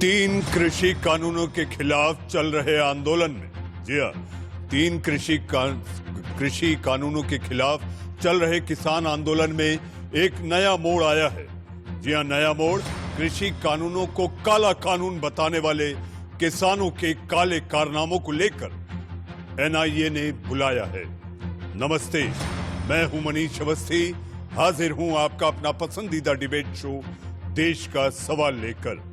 तीन कृषि कानूनों के खिलाफ चल रहे आंदोलन में, जी हाँ, तीन कृषि कानूनों के खिलाफ चल रहे किसान आंदोलन में एक नया मोड़ आया है। जी हाँ, नया मोड़ कृषि कानूनों को काला कानून बताने वाले किसानों के काले कारनामों को लेकर एनआईए ने बुलाया है। नमस्ते, मैं हूं मनीष अवस्थी, हाजिर हूं आपका अपना पसंदीदा डिबेट शो देश का सवाल लेकर।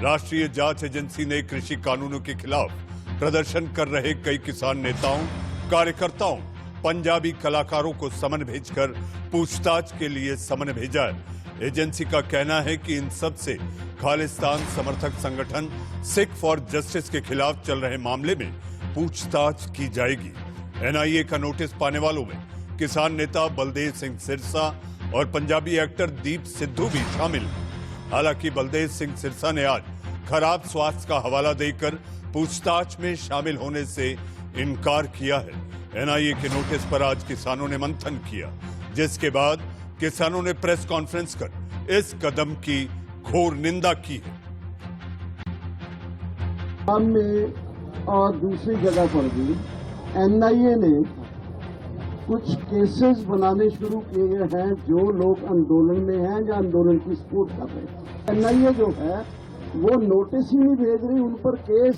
राष्ट्रीय जांच एजेंसी ने कृषि कानूनों के खिलाफ प्रदर्शन कर रहे कई किसान नेताओं, कार्यकर्ताओं, पंजाबी कलाकारों को समन भेजकर पूछताछ के लिए समन भेजा है। एजेंसी का कहना है कि इन सब से खालिस्तान समर्थक संगठन सिख फॉर जस्टिस के खिलाफ चल रहे मामले में पूछताछ की जाएगी। एनआईए का नोटिस पाने वालों में किसान नेता बलदेव सिंह सिरसा और पंजाबी एक्टर दीप सिद्धू भी शामिल हैं। हालांकि बलदेव सिंह सिरसा ने आज खराब स्वास्थ्य का हवाला देकर पूछताछ में शामिल होने से इनकार किया है। एनआईए के नोटिस पर आज किसानों ने मंथन किया, जिसके बाद किसानों ने प्रेस कॉन्फ्रेंस कर इस कदम की घोर निंदा की है। में और दूसरी जगह पर भी एनआईए ने कुछ केसेस बनाने शुरू किए गए हैं जो लोग आंदोलन में हैं या आंदोलन की सपोर्ट कर रहे हैं। एनआईए जो है वो नोटिस ही नहीं भेज रही, उन पर केस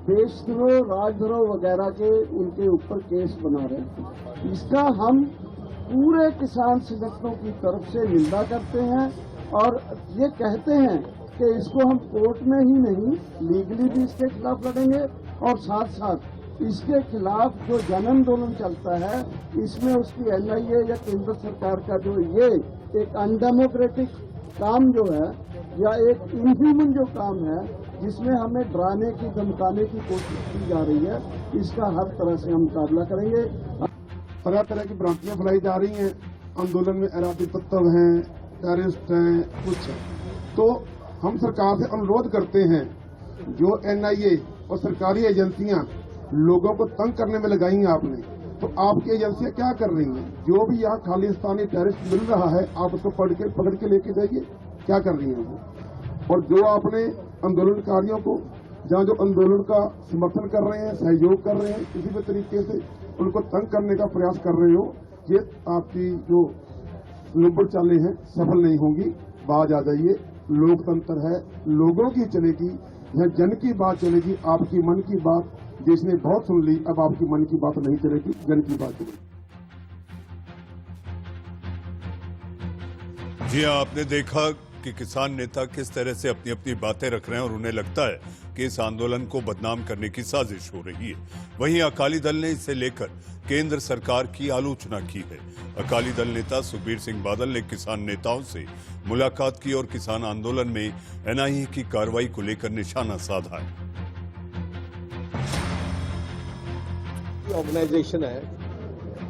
देशद्रोह, राजद्रोह वगैरह के उनके ऊपर केस बना रहे हैं। इसका हम पूरे किसान संगठनों की तरफ से निंदा करते हैं और ये कहते हैं कि इसको हम कोर्ट में ही नहीं लीगली भी इसके खिलाफ लड़ेंगे और साथ साथ इसके खिलाफ जो जन आंदोलन चलता है इसमें उसकी एनआईए या केंद्र सरकार का जो ये एक अनडेमोक्रेटिक काम जो है या एक इनह्यूमन जो काम है जिसमें हमें डराने की, धमकाने की कोशिश की जा रही है, इसका हर तरह से हम मुकाबला करेंगे। तरह तरह की भ्रांतियां फैलाई जा रही हैं, आंदोलन में अराधी तत्व हैं, टेररिस्ट हैं, कुछ है। तो हम सरकार से अनुरोध करते हैं, जो एनआईए और सरकारी एजेंसियां लोगों को तंग करने में लगाई हैं आपने, तो आपकी एजेंसियां क्या कर रही हैं? जो भी यहाँ खालिस्तानी टेररिस्ट मिल रहा है आप उसको पकड़ के लेके जाइए, क्या कर रही हैं वो? और जो आपने आंदोलनकारियों को जहाँ जो आंदोलन का समर्थन कर रहे हैं, सहयोग कर रहे हैं, किसी भी तरीके से उनको तंग करने का प्रयास कर रहे हो, ये आपकी जो लुब्बड़ चालें हैं सफल नहीं होंगी। बाज आ जाइए, लोकतंत्र है, लोगों की चलेगी, यहाँ जन की बात चलेगी। आपकी मन की बात देश ने बहुत सुन ली, अब आपकी मन की बात नहीं चलेगी, जन की बात चलेगी। जी हाँ, आपने देखा कि किसान नेता किस तरह से अपनी अपनी बातें रख रहे हैं और उन्हें लगता है कि इस आंदोलन को बदनाम करने की साजिश हो रही है। वहीं अकाली दल ने इसे लेकर केंद्र सरकार की आलोचना की है। अकाली दल नेता सुखबीर सिंह बादल ने किसान नेताओं से मुलाकात की और किसान आंदोलन में एनआईए की कार्रवाई को लेकर निशाना साधा है। ऑर्गेनाइजेशन है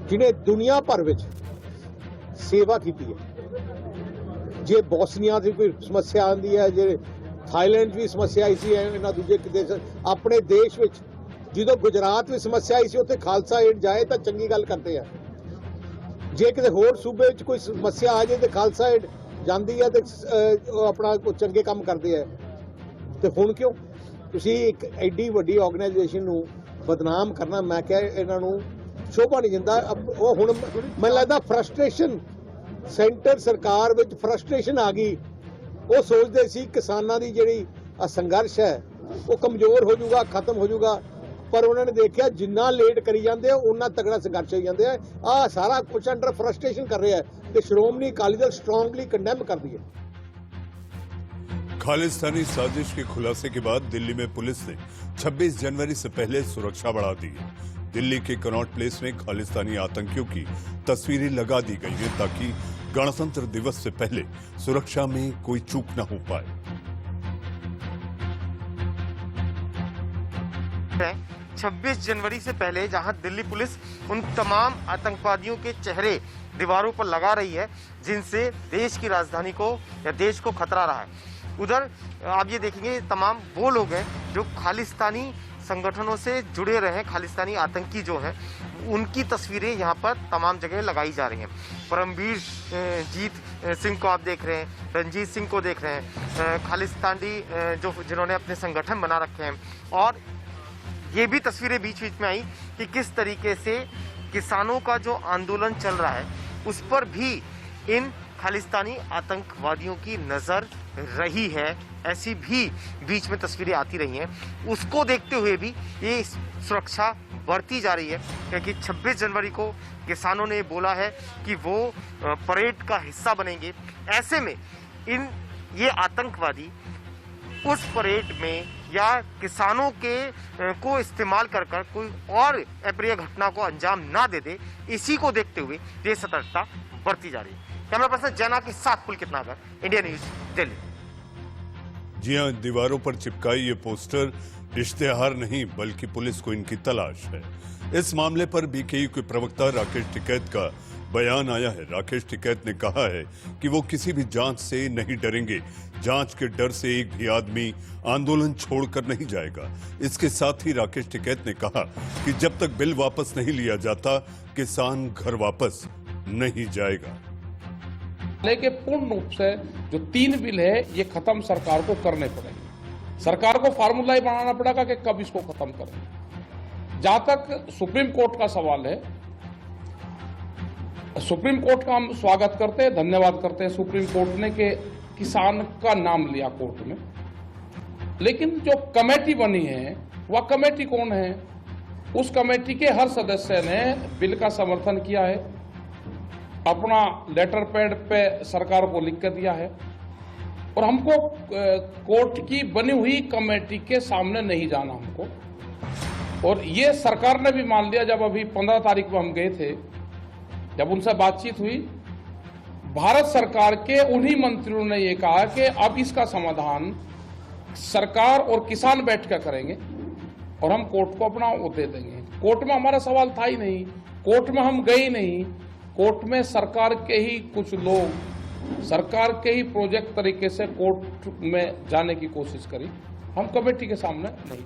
जिन्हें दुनिया भर में सेवा की है। जे बोस्निया की कोई समस्या आती है, जे थाईलैंड भी समस्या आई सी, इन्होंने दूजे देश अपने देश में जो गुजरात में समस्या आई सी उत्थे खालसा एड जाए तो चंगी गल करते हैं। जे किसी होर सूबे कोई समस्या आ जाए तो खालसा एड जाती है तो अपना चंगे काम करते हैं। तो हुण क्यों तुसीं एक एडी वड्डी ऑर्गेनाइजेशन नूं बदनाम करना, मैं क्या इन्हों शोभा नहीं दिंदा। हुण मैनूं लगदा फ्रस्ट्रेशन सेंटर सरकार विच फ्रस्ट्रेशन आ गई। वो सोचते सी किसानां दी जिहड़ी संघर्ष है वो कमजोर हो जाऊगा, खत्म हो जाऊगा, पर उन्होंने देखा जिन्ना लेट करी जाते उन्ना तगड़ा संघर्ष हो जाते हैं। आ सारा कुछ अंडर फ्रस्ट्रेशन कर रहा है तो श्रोमणी अकाली दल स्ट्रांगली कंडेम कर दी है। खालिस्तानी साजिश के खुलासे के बाद दिल्ली में पुलिस ने 26 जनवरी से पहले सुरक्षा बढ़ा दी है। दिल्ली के कनॉट प्लेस में खालिस्तानी आतंकियों की तस्वीरें लगा दी गई हैं ताकि गणतंत्र दिवस से पहले सुरक्षा में कोई चूक न हो पाए। 26 जनवरी से पहले जहां दिल्ली पुलिस उन तमाम आतंकवादियों के चेहरे दीवारों पर लगा रही है जिनसे देश की राजधानी को या देश को खतरा रहा है, उधर आप ये देखेंगे तमाम वो लोग हैं जो खालिस्तानी संगठनों से जुड़े रहे खालिस्तानी आतंकी जो हैं उनकी तस्वीरें यहाँ पर तमाम जगह लगाई जा रही हैं। परमवीर जीत सिंह को आप देख रहे हैं, रंजीत सिंह को देख रहे हैं, खालिस्तानी जो जिन्होंने अपने संगठन बना रखे हैं। और ये भी तस्वीरें बीच बीच में आई कि किस तरीके से किसानों का जो आंदोलन चल रहा है उस पर भी इन खालिस्तानी आतंकवादियों की नज़र रही है। ऐसी भी बीच में तस्वीरें आती रही हैं। उसको देखते हुए भी ये सुरक्षा बढ़ती जा रही है, क्योंकि 26 जनवरी को किसानों ने बोला है कि वो परेड का हिस्सा बनेंगे। ऐसे में ये आतंकवादी उस परेड में या किसानों के को इस्तेमाल कर कोई और अप्रिय घटना को अंजाम ना दे दे, इसी को देखते हुए ये सतर्कता बढ़ती जा रही है। कैमरा पर्सन जैना के साथ पुलकित नागर, इंडिया न्यूज, दिल्ली। जी हां, दीवारों पर चिपकाई ये पोस्टर इश्तेहार नहीं बल्कि पुलिस को इनकी तलाश है। इस मामले पर बीकेयू के प्रवक्ता राकेश टिकैत का बयान आया है। राकेश टिकैत ने कहा है कि वो किसी भी जांच से नहीं डरेंगे। जांच के डर से एक भी आदमी आंदोलन छोड़कर नहीं जाएगा। इसके साथ ही राकेश टिकैत ने कहा कि जब तक बिल वापस नहीं लिया जाता, किसान घर वापस नहीं जाएगा। लेकिन पूर्ण रूप से जो 3 बिल है ये खत्म सरकार को करने पड़ेंगे। सरकार को फार्मूला ही बनाना पड़ेगा कि कब इसको खत्म करें। जहां तक सुप्रीम कोर्ट का सवाल है, सुप्रीम कोर्ट का हम स्वागत करते हैं, धन्यवाद करते हैं सुप्रीम कोर्ट ने कि किसान का नाम लिया कोर्ट में। लेकिन जो कमेटी बनी है वह कमेटी कौन है? उस कमेटी के हर सदस्य ने बिल का समर्थन किया है, अपना लेटर पैड पे सरकार को लिख कर दिया है, और हमको कोर्ट की बनी हुई कमेटी के सामने नहीं जाना हमको। और ये सरकार ने भी मान लिया। जब अभी 15 तारीख को हम गए थे, जब उनसे बातचीत हुई, भारत सरकार के उन्हीं मंत्रियों ने ये कहा कि अब इसका समाधान सरकार और किसान बैठ कर करेंगे और हम कोर्ट को अपना वो दे देंगे। कोर्ट में हमारा सवाल था ही नहीं, कोर्ट में हम गए नहीं। कोर्ट में सरकार के ही कुछ लोग सरकार के ही प्रोजेक्ट तरीके से कोर्ट में जाने की कोशिश करी, हम कमेटी के सामने नहीं।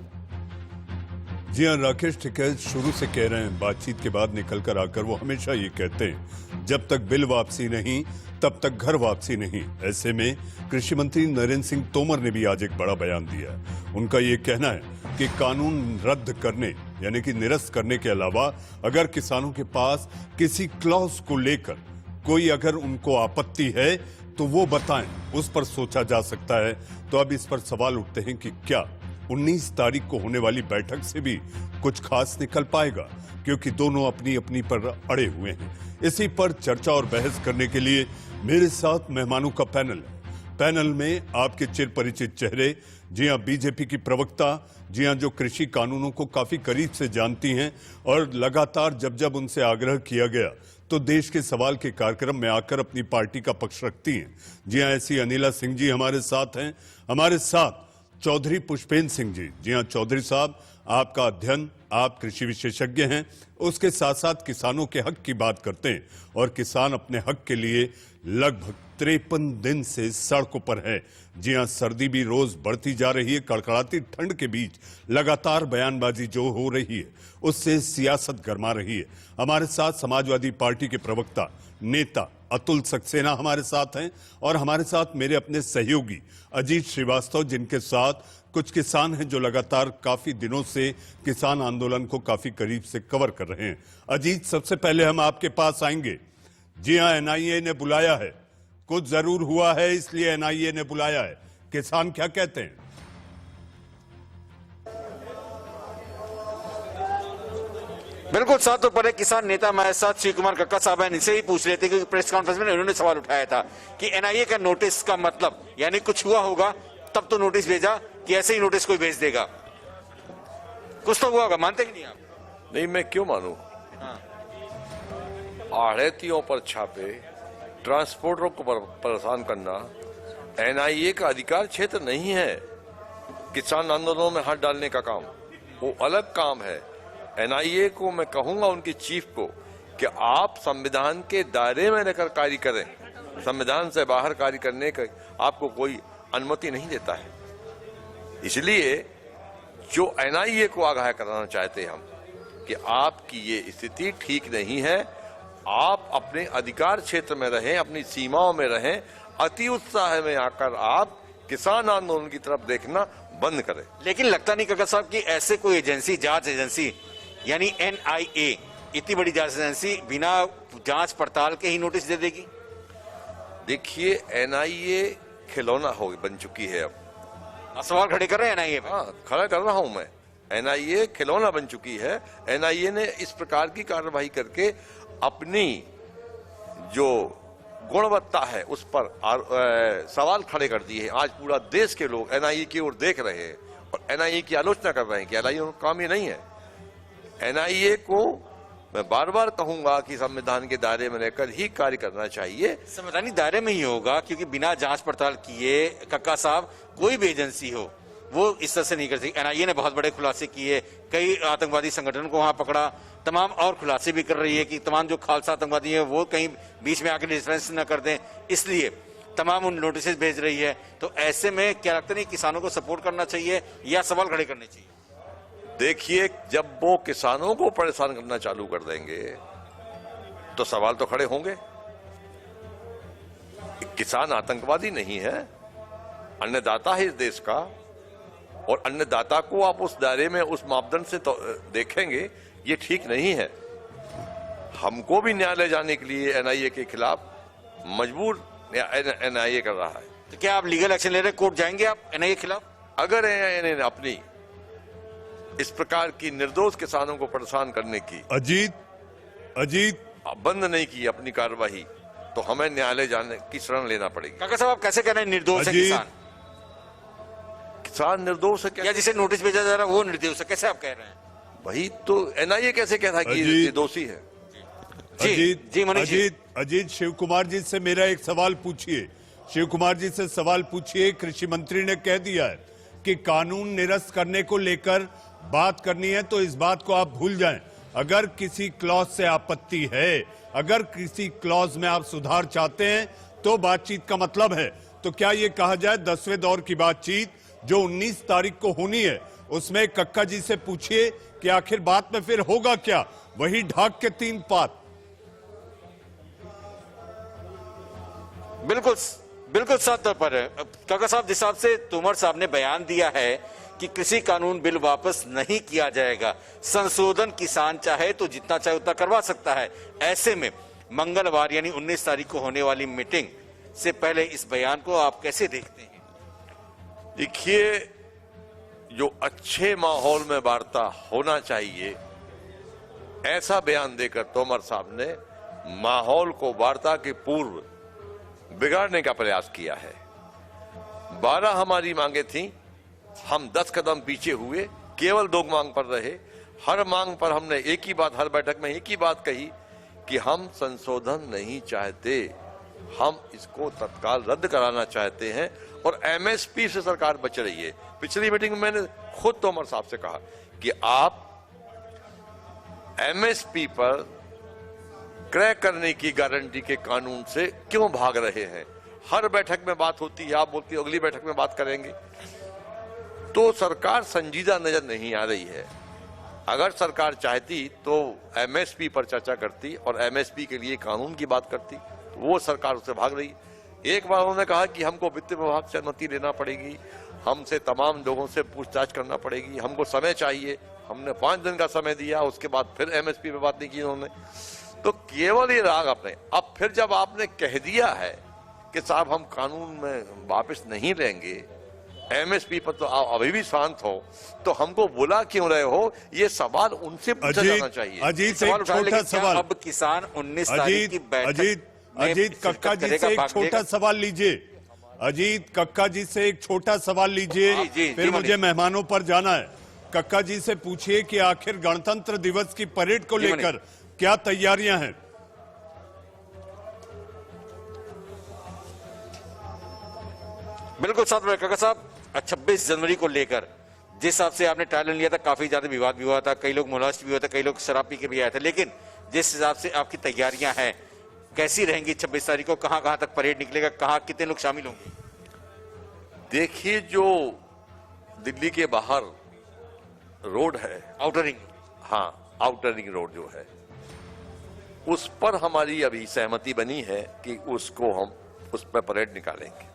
जी हां, राकेश टिकैत शुरू से कह रहे हैं, बातचीत के बाद निकल कर आकर वो हमेशा ये कहते हैं, जब तक बिल वापसी नहीं तब तक घर वापसी नहीं। ऐसे में कृषि मंत्री नरेंद्र सिंह तोमर ने भी आज एक बड़ा बयान दिया है। उनका ये कहना है कि कानून रद्द करने यानी कि निरस्त करने के अलावा अगर किसानों के पास किसी क्लॉज को लेकर कोई अगर उनको आपत्ति है तो वो बताएं, उस पर सोचा जा सकता है। तो अब इस पर सवाल उठते हैं कि क्या 19 तारीख को होने वाली बैठक से भी कुछ खास निकल पाएगा, क्योंकि दोनों अपनी अपनी पर अड़े हुए हैं। इसी पर चर्चा और बहस करने के लिए मेरे साथ मेहमानों का पैनल है। पैनल में आपके चिर परिचित चेहरे, जी हां, बीजेपी की प्रवक्ता, जी हां, जो कृषि कानूनों को काफी करीब से जानती हैं और लगातार जब जब उनसे आग्रह किया गया तो देश के सवाल के कार्यक्रम में आकर अपनी पार्टी का पक्ष रखती हैं। जी हां, ऐसी अनिला सिंह जी हमारे साथ हैं। हमारे साथ चौधरी पुष्पेंद्र सिंह जी। जी हां चौधरी साहब, आपका अध्ययन, आप कृषि विशेषज्ञ हैं, उसके साथ साथ किसानों के हक की बात करते हैं और किसान अपने हक के लिए लगभग 53 दिन से सड़कों पर है। जी हां, सर्दी भी रोज बढ़ती जा रही है। कड़कड़ाती ठंड के बीच लगातार बयानबाजी जो हो रही है उससे सियासत गरमा रही है। हमारे साथ समाजवादी पार्टी के प्रवक्ता, नेता अतुल सक्सेना हमारे साथ हैं और हमारे साथ मेरे अपने सहयोगी अजीत श्रीवास्तव, जिनके साथ कुछ किसान हैं जो लगातार काफी दिनों से किसान आंदोलन को काफी करीब से कवर कर रहे हैं। अजीत, सबसे पहले हम आपके पास आएंगे। जी हां, एनआईए ने बुलाया है, कुछ जरूर हुआ है इसलिए एनआईए ने बुलाया है। किसान क्या कहते हैं? बिल्कुल, साथ तो पड़े किसान नेता हमारे साथ श्री कुमार कक्का साहब हैं, इनसे ही पूछ लेते क्योंकि प्रेस कॉन्फ्रेंस में उन्होंने सवाल उठाया था कि एनआईए का नोटिस का मतलब, यानी कुछ हुआ होगा तब तो नोटिस भेजा कि ऐसे ही नोटिस कोई भेज देगा? कुछ तो हुआ होगा, मानते कि नहीं आप? नहीं, मैं क्यों मानूं? आढ़तियों पर छापे, ट्रांसपोर्टरों को परेशान करना एनआईए का अधिकार क्षेत्र नहीं है। किसान आंदोलनों में हाथ डालने का काम वो अलग काम है। एनआईए को मैं कहूंगा, उनके चीफ को, कि आप संविधान के दायरे में रहकर कार्य करें। संविधान से बाहर कार्य करने का आपको कोई अनुमति नहीं देता है। इसलिए जो एनआईए को आगाह कराना चाहते हैं हम कि आपकी ये स्थिति ठीक नहीं है, आप अपने अधिकार क्षेत्र में रहें, अपनी सीमाओं में रहें, अति उत्साह में आकर आप किसान आंदोलन की तरफ देखना बंद करें। लेकिन लगता नहीं काका साहब कि ऐसे कोई एजेंसी, जांच एजेंसी यानी एनआईए, इतनी बड़ी जांच एजेंसी बिना जांच पड़ताल के ही नोटिस दे देगी? देखिए, एनआईए खिलौना हो बन चुकी है। अब सवाल खड़े कर रहे हैं एनआईए पे? हाँ, खड़ा कर रहा हूं मैं। एनआईए खिलौना बन चुकी है। एनआईए ने इस प्रकार की कार्रवाई करके अपनी जो गुणवत्ता है उस पर सवाल खड़े कर दिए हैं। आज पूरा देश के लोग एनआईए की ओर देख रहे हैं और एनआईए की आलोचना कर रहे हैं कि एनआईए का काम ही नहीं है। एनआईए को मैं बार बार कहूंगा कि संविधान के दायरे में रहकर ही कार्य करना चाहिए। संवैधानिक दायरे में ही होगा, क्योंकि बिना जांच पड़ताल किए काका साहब कोई भी एजेंसी हो वो इस तरह से नहीं कर सकती। एनआईए ने बहुत बड़े खुलासे किए, कई आतंकवादी संगठन को वहां पकड़ा, तमाम और खुलासे भी कर रही है कि तमाम जो खालसा आतंकवादी है वो कहीं बीच में आकर डिफरेंस न कर दें, इसलिए तमाम उन नोटिस भेज रही है। तो ऐसे में क्या लगता नहीं किसानों को सपोर्ट करना चाहिए या सवाल खड़े करने चाहिए? देखिए, जब वो किसानों को परेशान करना चालू कर देंगे तो सवाल तो खड़े होंगे। किसान आतंकवादी नहीं है, अन्नदाता है इस देश का, और अन्नदाता को आप उस दायरे में उस मापदंड से तो देखेंगे, ये ठीक नहीं है। हमको भी न्यायालय जाने के लिए एनआईए के खिलाफ मजबूर एनआईए कर रहा है। तो क्या आप लीगल एक्शन ले रहे, कोर्ट जाएंगे आप एनआईए के खिलाफ? अगर एनआईए ने अपनी इस प्रकार की निर्दोष किसानों को परेशान करने की अजीत बंद नहीं की अपनी कार्रवाई, तो हमें न्यायालय जाने की शरण लेना पड़ेगी। काका साहब आप कैसे कह रहे हैं निर्दोष है किसान? किसान निर्दोष है या जिसे नोटिस भेजा जा रहा है वो निर्दोष है, कैसे आप कह रहे हैं? वही तो एनआईए कैसे कहता है कि ये दोषी है? अजीत शिव कुमार जी से मेरा एक सवाल पूछिए। शिव कुमार जी से सवाल पूछिए। कृषि मंत्री ने कह दिया है कि कानून निरस्त करने को लेकर बात करनी है तो इस बात को आप भूल जाएं। अगर किसी क्लॉज से आपत्ति है, अगर किसी क्लॉज में आप सुधार चाहते हैं तो बातचीत का मतलब है। तो क्या ये कहा जाए 10वें दौर की बातचीत जो 19 तारीख को होनी है उसमें कक्का जी से पूछिए कि आखिर बात में फिर होगा क्या? वही ढाक के 3 पात। बिल्कुल साफ तौर पर काका साहब, जिस हिसाब से तोमर साहब ने बयान दिया है कि कृषि कानून बिल वापस नहीं किया जाएगा, संशोधन किसान चाहे तो जितना चाहे उतना करवा सकता है, ऐसे में मंगलवार यानी 19 तारीख को होने वाली मीटिंग से पहले इस बयान को आप कैसे देखते हैं? देखिए, जो अच्छे माहौल में वार्ता होना चाहिए ऐसा बयान देकर तोमर साहब ने माहौल को वार्ता के पूर्व बिगाड़ने का प्रयास किया है। 12 हमारी मांगे थी, हम 10 कदम पीछे हुए, केवल 2 मांग पर रहे। हर मांग पर हमने एक ही बात, हर बैठक में एक ही बात कही कि हम संशोधन नहीं चाहते, हम इसको तत्काल रद्द कराना चाहते हैं और एमएसपी से सरकार बच रही है। पिछली मीटिंग में मैंने खुद तोमर साहब से कहा कि आप एमएसपी पर क्रय करने की गारंटी के कानून से क्यों भाग रहे हैं? हर बैठक में बात होती है, आप बोलती अगली बैठक में बात करेंगे, तो सरकार संजीदा नजर नहीं आ रही है। अगर सरकार चाहती तो एमएसपी पर चर्चा करती और एमएसपी के लिए कानून की बात करती, तो वो सरकार उससे भाग रही। एक बार उन्होंने कहा कि हमको वित्त विभाग से अनुमति लेना पड़ेगी, हमसे तमाम लोगों से पूछताछ करना पड़ेगी, हमको समय चाहिए। हमने 5 दिन का समय दिया, उसके बाद फिर एमएसपी पे बात नहीं की उन्होंने। तो केवल ये राग अपने, अब फिर जब आपने कह दिया है कि साहब हम कानून में वापस नहीं लेंगे, एमएसपी पर तो आप अभी भी शांत हो, तो हमको बुला क्यों रहे हो? ये सवाल उनसे पूछा जाना चाहिए। अजीत एक छोटा सवाल, अब किसान 19 तारीख की बैठक अजीत कक्का जी से एक छोटा सवाल लीजिए। अजीत कक्का जी से एक छोटा सवाल लीजिए, फिर मुझे मेहमानों पर जाना है। कक्का जी से पूछिए कि आखिर गणतंत्र दिवस की परेड को लेकर क्या तैयारियां हैं? बिल्कुल साथ में काका साहब, 26 जनवरी को लेकर जिस हिसाब से आपने ट्रायल लिया था काफी ज्यादा विवाद भी हुआ था, कई लोग मोलास्ट भी हुआ था, कई लोग शराब पी के भी आए थे, लेकिन जिस हिसाब से आपकी तैयारियां हैं कैसी रहेंगी 26 तारीख को? कहां कहां तक परेड निकलेगा, कहां कितने लोग शामिल होंगे? देखिए, जो दिल्ली के बाहर रोड है, आउटर रिंग। हाँ आउटर रिंग रोड जो है, उस पर हमारी अभी सहमति बनी है कि उसको हम उस पर परेड निकालेंगे।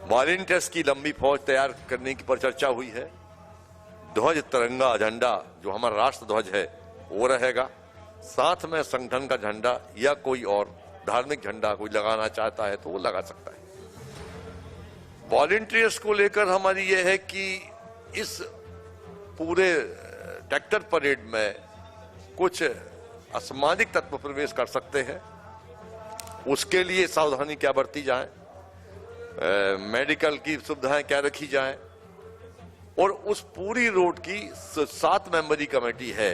वॉलंटियर्स की लंबी फौज तैयार करने की पर चर्चा हुई है। ध्वज, तिरंगा, झंडा जो हमारा राष्ट्र ध्वज है वो रहेगा, साथ में संगठन का झंडा या कोई और धार्मिक झंडा कोई लगाना चाहता है तो वो लगा सकता है। वॉलंटियर्स को लेकर हमारी ये है कि इस पूरे ट्रैक्टर परेड में कुछ असामाजिक तत्व प्रवेश कर सकते हैं, उसके लिए सावधानी क्या बरती जाए, मेडिकल की सुविधाएं क्या रखी जाएं, और उस पूरी रोड की 7 मेंबरी कमेटी है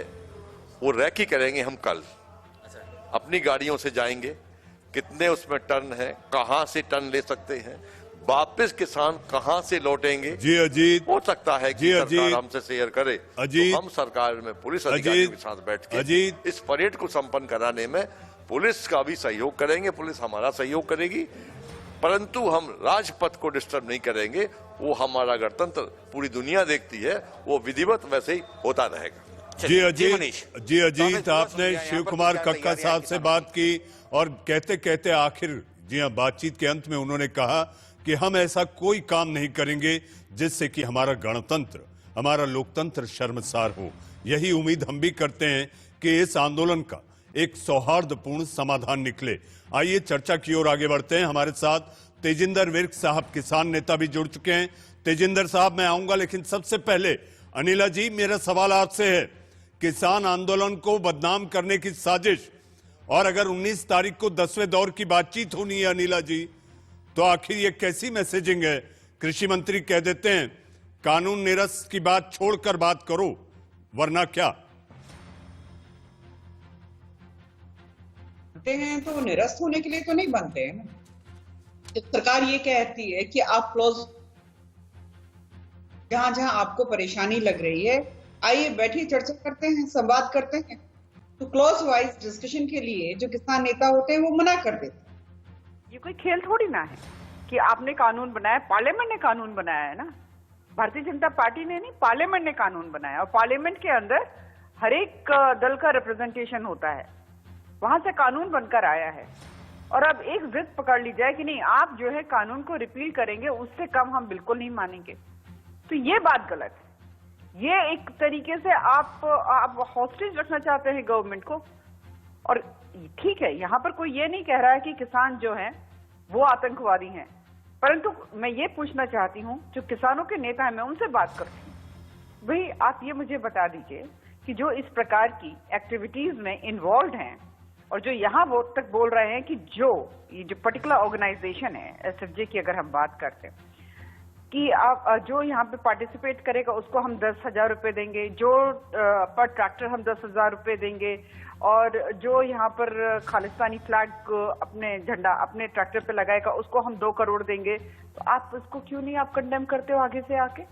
वो रैकी करेंगे हम कल। अपनी गाड़ियों से जाएंगे, कितने उसमें टर्न है, कहां से टर्न ले सकते हैं, वापस किसान कहां से लौटेंगे। जी अजीत, हो सकता है कि सरकार हमसे शेयर करे अजीत, तो हम सरकार में पुलिस अधिकारियों के साथ बैठ के अजीत, इस परेड को संपन्न कराने में पुलिस का भी सहयोग करेंगे, पुलिस हमारा सहयोग करेगी, परंतु हम राजपथ को डिस्टर्ब नहीं करेंगे। वो हमारा गणतंत्र पूरी दुनिया देखती है, वो विधिवत वैसे ही होता रहेगा। जी अजीत, आपने शिव कुमार कक्का साहब से बात की और कहते कहते आखिर जी हाँ बातचीत के अंत में उन्होंने कहा कि हम ऐसा कोई काम नहीं करेंगे जिससे कि हमारा गणतंत्र, हमारा लोकतंत्र शर्मसार हो। यही उम्मीद हम भी करते हैं कि इस आंदोलन का एक सौहार्दपूर्ण समाधान निकले। आइए चर्चा की ओर आगे बढ़ते हैं। हमारे साथ तेजिंदर विर्क साहब, किसान नेता, भी जुड़ चुके हैं। तेजिंदर साहब, मैं आऊंगा, लेकिन सबसे पहले अनिला जी, मेरा सवाल आपसे है, किसान आंदोलन को बदनाम करने की साजिश, और अगर 19 तारीख को 10वें दौर की बातचीत होनी है अनिला जी, तो आखिर ये कैसी मैसेजिंग है? कृषि मंत्री कह देते हैं कानून निरस्त की बात छोड़कर बात करो, वरना क्या? बनते हैं तो निरस्त होने के लिए तो नहीं बनते हैं ना। सरकार ये कहती है कि आप क्लोज, जहां जहां आपको परेशानी लग रही है आइए बैठिए, चर्चा करते हैं, संवाद करते हैं। तो क्लोज वाइज डिस्कशन के लिए जो किसान नेता होते हैं वो मना कर देते हैं। ये कोई खेल थोड़ी ना है कि आपने कानून बनाया, पार्लियामेंट ने कानून बनाया है ना, भारतीय जनता पार्टी ने नहीं, पार्लियामेंट ने कानून बनाया, और पार्लियामेंट के अंदर हर एक दल का रिप्रेजेंटेशन होता है, वहां से कानून बनकर आया है। और अब एक जिद पकड़ ली जाए कि नहीं आप जो है कानून को रिपील करेंगे, उससे कम हम बिल्कुल नहीं मानेंगे, तो ये बात गलत है। ये एक तरीके से आप हॉस्टेज रखना चाहते हैं गवर्नमेंट को। और ठीक है, यहाँ पर कोई ये नहीं कह रहा है कि किसान जो हैं वो आतंकवादी हैं, परंतु मैं ये पूछना चाहती हूँ, जो किसानों के नेता हैं, मैं उनसे बात करती हूँ, भाई आप ये मुझे बता दीजिए कि जो इस प्रकार की एक्टिविटीज में इन्वॉल्व हैं और जो यहाँ वो तक बोल रहे हैं कि ये जो पर्टिकुलर ऑर्गेनाइजेशन है एसएफजे की, अगर हम बात करते हैं कि आप जो यहाँ पे पार्टिसिपेट करेगा उसको हम 10,000 रुपए देंगे, जो पर ट्रैक्टर हम 10,000 रुपए देंगे, और जो यहाँ पर खालिस्तानी फ्लैग अपने झंडा अपने ट्रैक्टर पे लगाएगा उसको हम 2 करोड़ देंगे। तो आप उसको क्यों नहीं आप कंडेम करते हो आगे से आके?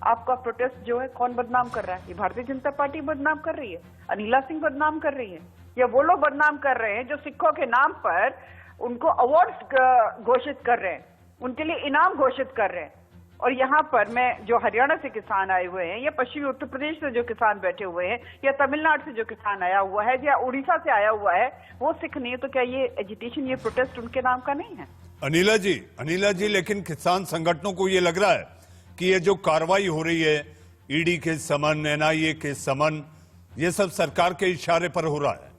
आपका प्रोटेस्ट जो है कौन बदनाम कर रहा है? ये भारतीय जनता पार्टी बदनाम कर रही है, अनिला सिंह बदनाम कर रही है, या वो लोग बदनाम कर रहे हैं जो सिखों के नाम पर उनको अवार्ड्स घोषित कर रहे हैं, उनके लिए इनाम घोषित कर रहे हैं। और यहाँ पर मैं जो हरियाणा से किसान आए हुए हैं, या पश्चिमी उत्तर प्रदेश से जो किसान बैठे हुए हैं, या तमिलनाडु से जो किसान आया हुआ है, या उड़ीसा से आया हुआ है, वो सिख नहीं है, तो क्या ये एजिटेशन, ये प्रोटेस्ट उनके नाम का नहीं है? अनिला जी, लेकिन किसान संगठनों को ये लग रहा है कि ये जो कार्रवाई हो रही है, ईडी के समन, एनआईए के समन, ये सब सरकार के इशारे पर हो रहा है।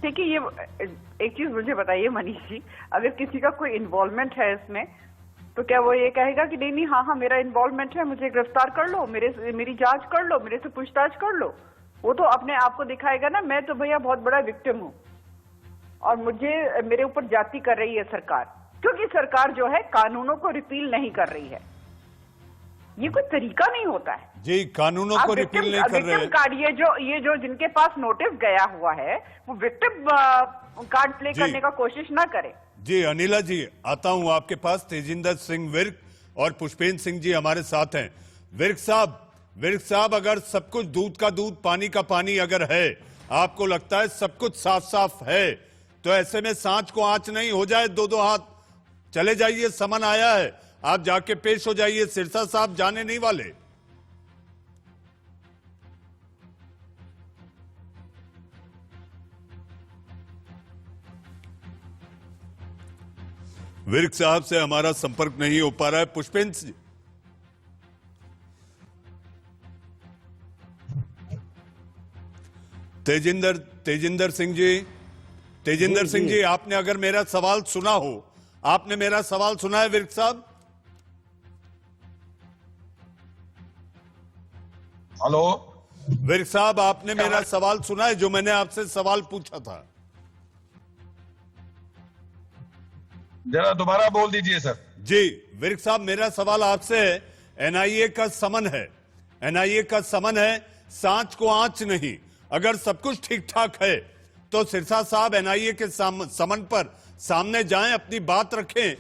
देखिए, ये एक चीज मुझे बताइए मनीष जी, अगर किसी का कोई इन्वॉल्वमेंट है इसमें, तो क्या वो ये कहेगा कि नहीं हाँ मेरा इन्वॉल्वमेंट है, मुझे गिरफ्तार कर लो, मेरी जांच कर लो, मेरे से पूछताछ कर लो? वो तो अपने आप को दिखाएगा ना, मैं तो भैया बहुत बड़ा विक्टिम हूँ और मेरे ऊपर जाति कर रही है सरकार, क्योंकि सरकार जो है कानूनों को रिपील नहीं कर रही है। ये कोई तरीका नहीं होता है जी, कानूनों को रिपील नहीं कर रहे हैं। कार्ड ये जो जिनके पास नोटिस गया हुआ है वो विक्टिम कार्ड प्ले करने का कोशिश ना करे। जी अनिला जी, आता हूं आपके पास। तेजिंदर सिंह विर्क और पुष्पेंद्र सिंह जी हमारे साथ हैं। विर्क साहब, अगर सब कुछ दूध का दूध पानी का पानी अगर है, आपको लगता है सब कुछ साफ साफ है, तो ऐसे में सांच को आंच नहीं हो जाए, 2-2 हाथ चले जाइए, समन आया है, आप जाके पेश हो जाइए, सिरसा साहब जाने नहीं वाले। विर्क साहब से हमारा संपर्क नहीं हो पा रहा है। पुष्पेंद्र जी, तेजिंदर सिंह जी, आपने अगर मेरा सवाल सुना हो, आपने मेरा सवाल सुना है विर्क साहब? हेलो विर्क साहब, आपने मेरा सवाल सुना है जो मैंने आपसे सवाल पूछा था? जरा दोबारा बोल दीजिए सर। जी विर्क साहब, मेरा सवाल आपसे है, एनआईए का समन है, एनआईए का समन है, सांच को आंच नहीं। अगर सब कुछ ठीक ठाक है तो सिरसा साहब एनआईए के समन पर सामने जाएं, अपनी बात रखें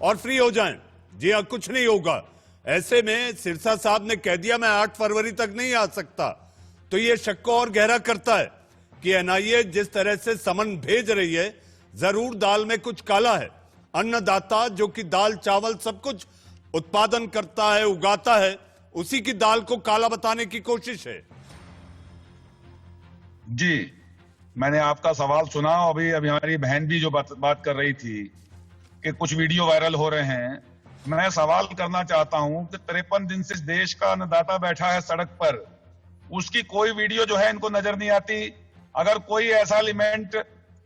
और फ्री हो जाएं। जी हाँ, कुछ नहीं होगा। ऐसे में सिरसा साहब ने कह दिया मैं 8 फरवरी तक नहीं आ सकता, तो ये शक को और गहरा करता है कि एनआईए जिस तरह से समन भेज रही है, जरूर दाल में कुछ काला है। अन्नदाता जो कि दाल चावल सब कुछ उत्पादन करता है, उगाता है, उसी की दाल को काला बताने की कोशिश है। जी, मैंने आपका सवाल सुना। अभी हमारी बहन भी जो बात कर रही थी कि कुछ वीडियो वायरल हो रहे हैं, मैं सवाल करना चाहता हूं कि 53 दिन से देश का अन्नदाता बैठा है सड़क पर, उसकी कोई वीडियो जो है इनको नजर नहीं आती। अगर कोई ऐसा एलिमेंट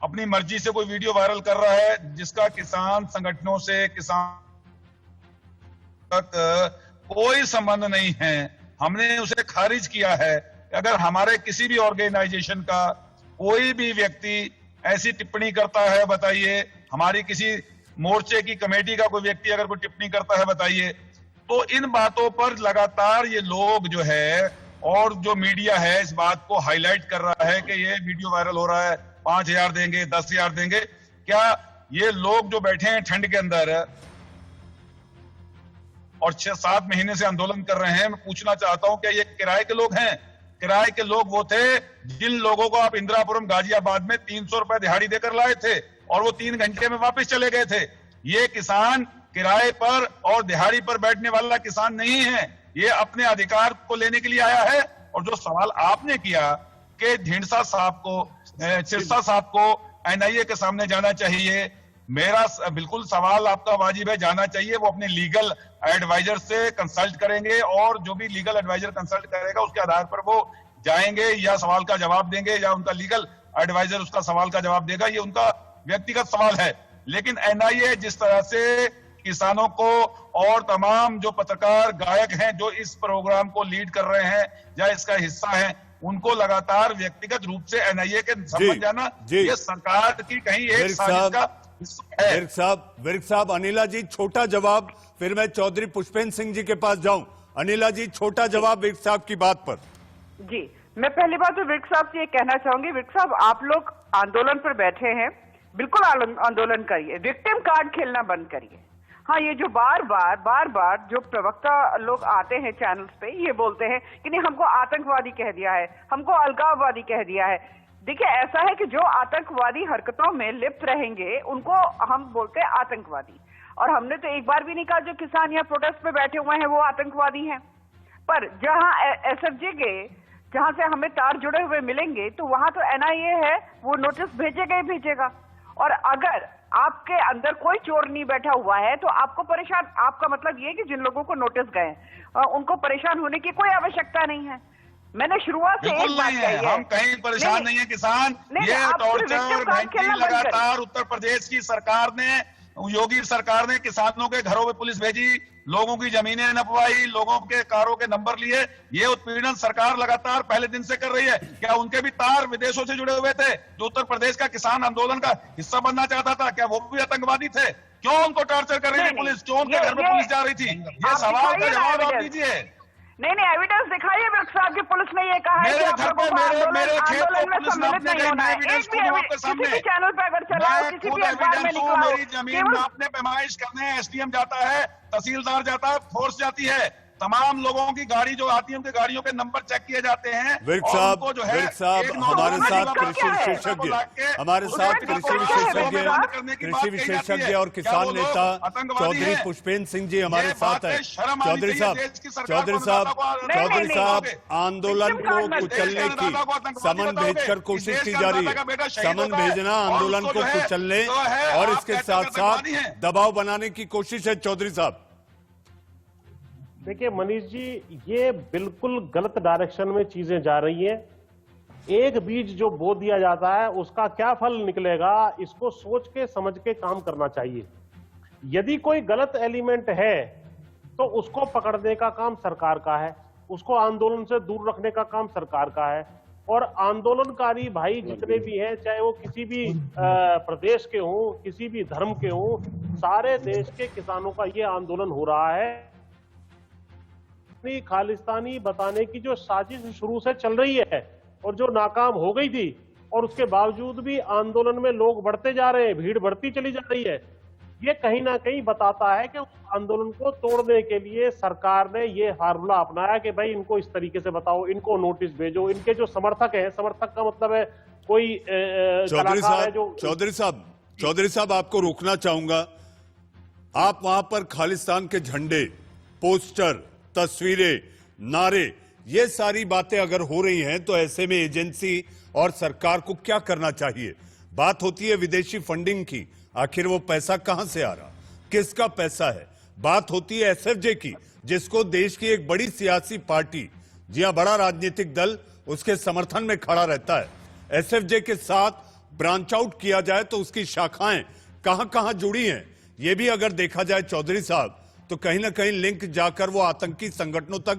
अपनी मर्जी से कोई वीडियो वायरल कर रहा है जिसका किसान संगठनों से, किसान तक कोई संबंध नहीं है, हमने उसे खारिज किया है। अगर हमारे किसी भी ऑर्गेनाइजेशन का कोई भी व्यक्ति ऐसी टिप्पणी करता है, बताइए, हमारी किसी मोर्चे की कमेटी का कोई व्यक्ति अगर कोई टिप्पणी करता है, बताइए, तो इन बातों पर लगातार ये लोग जो है और जो मीडिया है इस बात को हाईलाइट कर रहा है कि ये वीडियो वायरल हो रहा है, 5,000 देंगे, 10,000 देंगे। क्या ये लोग जो बैठे हैं ठंड के अंदर और 6-7 महीने से आंदोलन कर रहे हैं, मैं पूछना चाहता हूं क्या ये किराए के लोग हैं? किराए के लोग वो थे जिन लोगों को आप इंदिरापुरम गाजियाबाद में 300 रुपए दिहाड़ी देकर लाए थे और वो 3 घंटे में वापस चले गए थे। ये किसान किराए पर और दिहाड़ी पर बैठने वाला किसान नहीं है, ये अपने अधिकार को लेने के लिए आया है। और जो सवाल आपने किया कि ढींडसा साहब को, सिरसा साहब को एनआईए के सामने जाना चाहिए, मेरा बिल्कुल सवाल आपका वाजिब है, जाना चाहिए। वो अपने लीगल एडवाइजर से कंसल्ट करेंगे और जो भी लीगल एडवाइजर कंसल्ट करेगा उसके आधार पर वो जाएंगे या सवाल का जवाब देंगे या उनका लीगल एडवाइजर उसका सवाल का जवाब देगा, ये उनका व्यक्तिगत सवाल है। लेकिन एनआईए जिस तरह से किसानों को और तमाम जो पत्रकार गायक हैं जो इस प्रोग्राम को लीड कर रहे हैं या इसका हिस्सा हैं, उनको लगातार व्यक्तिगत रूप से एनआईए के समझ जाना, ये सरकार की कहीं एक साजिश का विर्क साहब, अनिला जी छोटा जवाब, फिर मैं चौधरी पुष्पेंद्र सिंह जी के पास जाऊं। अनिला जी छोटा जवाब विर्क साहब की बात पर। जी, मैं पहली बात तो विर्क साहब से ये कहना चाहूंगी, विर्क साहब आप लोग आंदोलन पर बैठे हैं, बिल्कुल आंदोलन करिए, विक्टिम कार्ड खेलना बंद करिए। हाँ, ये जो बार बार जो प्रवक्ता लोग आते हैं चैनल्स पे, ये बोलते हैं कि नहीं हमको आतंकवादी कह दिया है, हमको अलगाववादी कह दिया है। देखिए, ऐसा है कि जो आतंकवादी हरकतों में लिप्त रहेंगे उनको हम बोलते हैं आतंकवादी, और हमने तो एक बार भी नहीं कहा जो किसान यहाँ प्रोटेस्ट पे बैठे हुए हैं वो आतंकवादी हैं। पर जहाँ एसएफजे के जहां से हमें तार जुड़े हुए मिलेंगे तो वहां तो एनआईए है, वो नोटिस भेजेगा ही भेजेगा। और अगर आपके अंदर कोई चोर नहीं बैठा हुआ है तो आपको परेशान, आपका मतलब ये कि जिन लोगों को नोटिस गए उनको परेशान होने की कोई आवश्यकता नहीं है। मैंने शुरुआत से एक बात कही है, हम कहीं परेशान नहीं है किसान। ये टॉर्चर लगातार उत्तर प्रदेश की सरकार ने, योगी सरकार ने किसानों के घरों में पुलिस भेजी, लोगों की जमीनें नपवाई, लोगों के कारों के नंबर लिए, ये उत्पीड़न सरकार लगातार पहले दिन से कर रही है। क्या उनके भी तार विदेशों से जुड़े हुए थे? जो उत्तर प्रदेश का किसान आंदोलन का हिस्सा बनना चाहता था, क्या वो भी आतंकवादी थे? क्यों उनको टॉर्चर कर रही थी पुलिस? क्यों उनके घर में पुलिस जा रही थी? ये सवाल का जवाब आप दीजिए। नहीं, एविडेंस दिखाइए विर्क साहब की पुलिस ने ये कहा है कि आप लोगों को आंदोलन में सम्मिलित नहीं होना है। एक भी किसी भी चैनल पे अगर चला, किसी भी अखबार में निकला हो, मेरी जमीन नापने पैमाइश करने एसडीएम जाता है, तहसीलदार जाता है, फोर्स जाती है, तमाम लोगों की गाड़ी जो आती है उनके गाड़ियों के नंबर चेक किए जाते हैं। विर्क और साहब, उनको जो है विर्क साहब, एक हमारे नौजवान साथ युवा कृषि को विशेषज्ञ, लाके हमारे उस साथ व्यक्ति को कृषि बंद विशेषज्ञ, करने की कृषि बात कही जाती विशेषज्ञ है। और क्या किसान वो लोग नेता आतंकवादी चौधरी हैं? पुष्पेंद्र सिंह जी हमारे ये साथ बातें हैं। शर्म आनी चौधरी चाहिए साहब, देश की सरकार चौधरी को, साहब, अन्नदाता को चौधरी नहीं, साहब, नहीं, आंदोलन नहीं, को नहीं, कुचलने देश के की अन्नदाता को आतंकवादी समन बताओगे? भेजकर इस कोशिश देश की के जा रही अन्नदाता का बेटा है। शहीद समन होता है भेजना और आंदोलन उसको को जो है, कुचलने जो है, और आप इसके कहते हो साथ साथ आतंकवादी हैं। दबाव बनाने की कोशिश है। चौधरी साहब, देखिए मनीष जी, ये बिल्कुल गलत डायरेक्शन में चीजें जा रही हैं। एक बीज जो बो दिया जाता है उसका क्या फल निकलेगा, इसको सोच के समझ के काम करना चाहिए। यदि कोई गलत एलिमेंट है तो उसको पकड़ने का काम सरकार का है, उसको आंदोलन से दूर रखने का काम सरकार का है। और आंदोलनकारी भाई जितने भी हैं, चाहे वो किसी भी प्रदेश के हों, किसी भी धर्म के हों, सारे देश के किसानों का ये आंदोलन हो रहा है। खालिस्तानी बताने की जो साजिश शुरू से चल रही है और जो नाकाम हो गई थी, और उसके बावजूद भी आंदोलन में लोग बढ़ते जा रहे हैं, भीड़ बढ़ती चली जा रही है, ये कहीं ना कहीं बताता है कि उस आंदोलन को तोड़ने के लिए सरकार ने ये फार्मूला अपनाया कि भाई इनको इस तरीके से बताओ, इनको नोटिस भेजो। इनके जो समर्थक हैं, समर्थक का मतलब है कोई कलाकार है जो चौधरी साहब, आपको रोकना चाहूंगा। आप वहां पर खालिस्तान के झंडे, पोस्टर, तस्वीरें, नारे, ये सारी बातें अगर हो रही हैं तो ऐसे में एजेंसी और सरकार को क्या करना चाहिए? बात होती है विदेशी फंडिंग की, आखिर वो पैसा कहां से आ रहा, किसका पैसा है? बात होती है एसएफजे की, जिसको देश की एक बड़ी सियासी पार्टी, जी हां, बड़ा राजनीतिक दल उसके समर्थन में खड़ा रहता है। एसएफजे के साथ ब्रांच आउट किया जाए तो उसकी शाखाएं कहां कहां जुड़ी हैं, ये भी अगर देखा जाए चौधरी साहब, तो कहीं ना कहीं लिंक जाकर वो आतंकी संगठनों तक